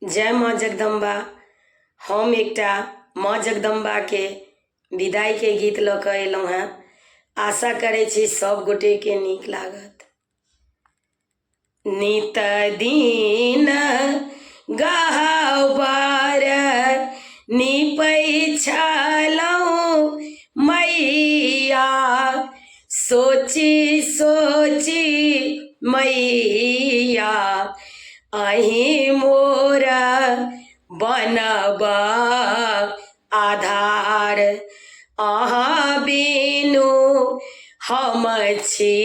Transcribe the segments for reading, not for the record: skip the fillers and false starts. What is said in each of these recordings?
जय माँ जगदम्बा। हम एकटा माँ जगदम्बा के विदाई के गीत लऽ कऽ अयलहुँ हेँ। आशा करै छी सब गोटे के नीक लागत। नित दिन गहबर निपै छलहुँ मैया, सोची सोची मैया अहीं मोरा बनब आधार। अहाँ बिनु हम छी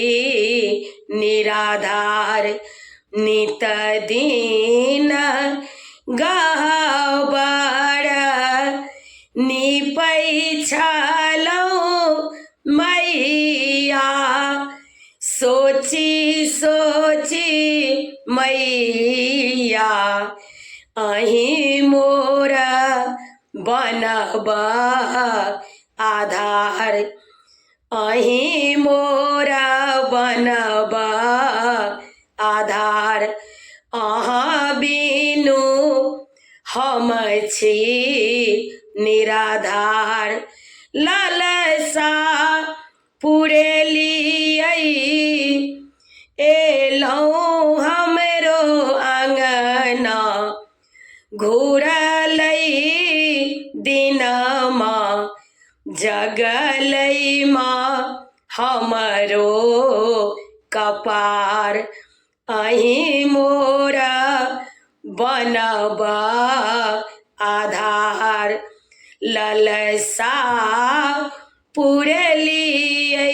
निराधार। नित दिन गहबर निपै छलहुँ मैया, सोची सोची मैया अहीं मोरा बनब आधार। अहीं मोरा बनब आधार। अहाँ बिनु हम छी निराधार। लालसा पुरेलियै एलहुँ हमरो आंगना, घुरलै दिनमा जगलै माँ हमरो कपार। अहीं मोरा बनब आधार। ललसा पुरलियै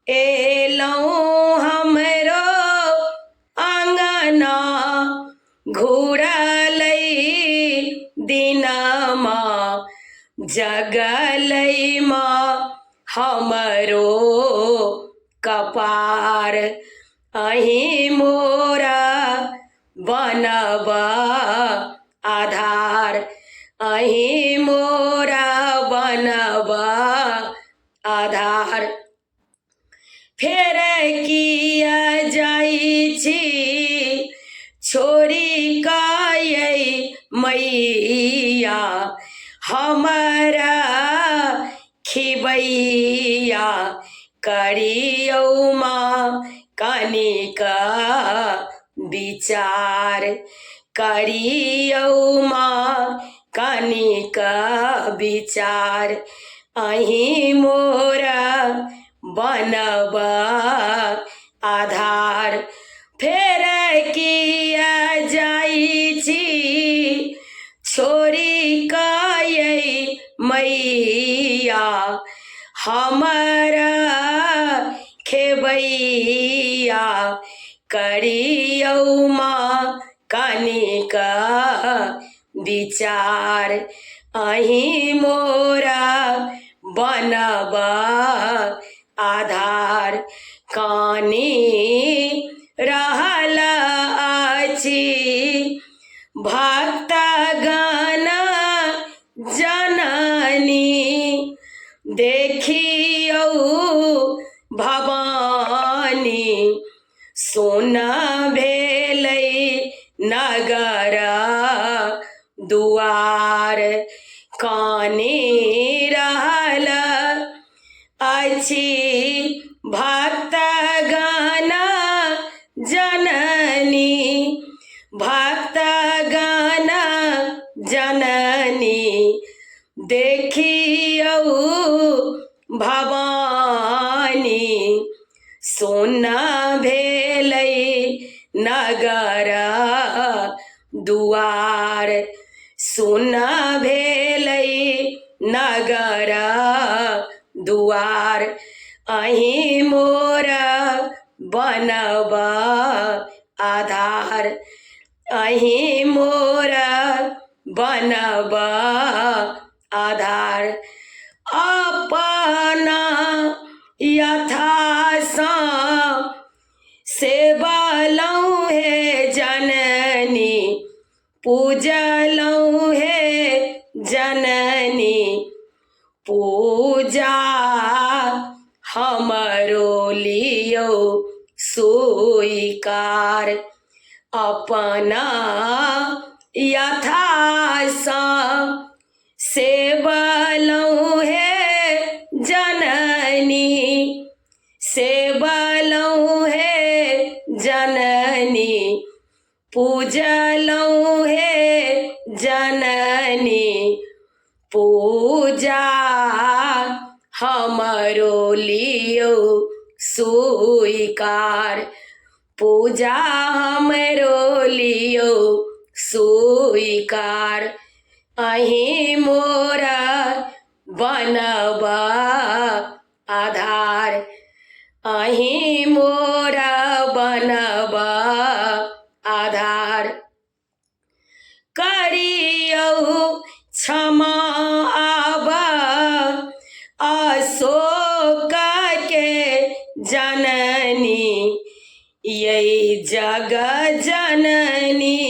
एलहुँ हमरो आंगना, घुरलै दिनमा जगलै माँ हमरो कपार। अहीं मोरा बनब आधार। अहीं मोरा बनब आधार। फेर किया जाइ छी छोड़ी कऽ मैया, हमरा खिबैया करियौ माँ कनिक विचार। करियौ माँ कनिक विचार। अहीं मोरा बनब आधार। फेर किया जाइ छी छोड़ी कऽ मैया, हमरा खेबैया करियौ माँ कनिक विचार। अहीं मोरा बनब आधार। कानी रहल अछि भक्तगण जननी, देखियौ भवानी सोन भेलै नगर दुआर। कानी रहल अछि भक्तगण जननी, भक्तगण जननी देखियौ भवानी सोन भेलै नगर दुआर। सोन भेलै नगर दुआर। अहीं मोरा बनब आधार। अहीं मोरा बनब आधार। अपना यथासँ सेवलहुँ हे जननी, पूजलहुँ हे जननी, पूजा हमरो लियौ स्वीकार। अपना पूजलौं हे जननी पूजा हमरो लियो स्वीकार, पूजा हमरो लियो स्वीकार। अहीं मोरा बनबा आधार, अहीं मोरा बनबा आधार। करियौ क्षमा आबा अशोक के जननी, यही जग जननी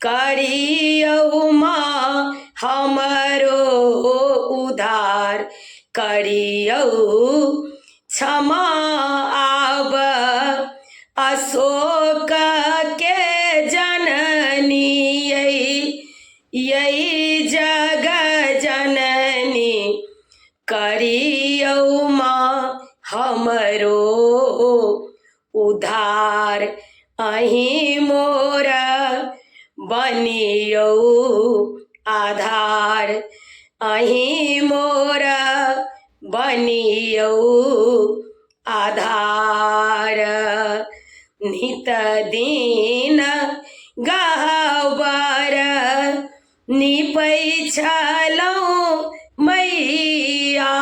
करियौ माँ हमरो उधार। करियौ क्षमा आब अशोक के जननी, यही जग जननी करियौ माँ हमरो उधार। अहीं मोरा बनियौ आधार, अहीं मोरा बनियौ आधार। नित दिन गहबर निपै छलौं मैया,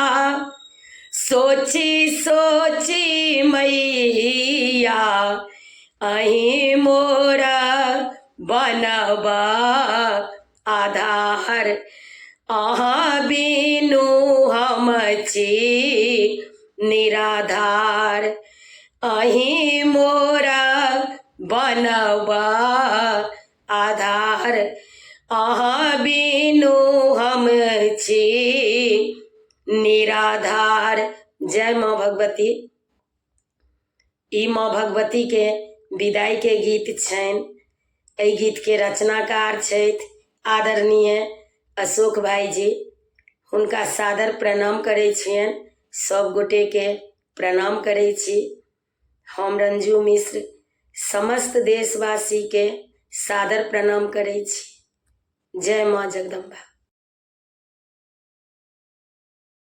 सोची सोची मैया अहीं मोरा बनबा आधार। अहाँ बिनु हम छी निराधार, अहीं मोरा बनबा आधार। अहाँ बिनु हम छी निराधार। जय माँ भगवती। ई माँ भगवती के विदाई के गीत छनि। एहि गीत के रचनाकार छथि आदरणीय अशोक भाई जी। हुनका सादर प्रणाम करै छियनि, सब गोटे के प्रणाम करै छी। हम रंजू मिश्र समस्त देशवासी के सादर प्रणाम करै छी। जय माँ जगदम्बा।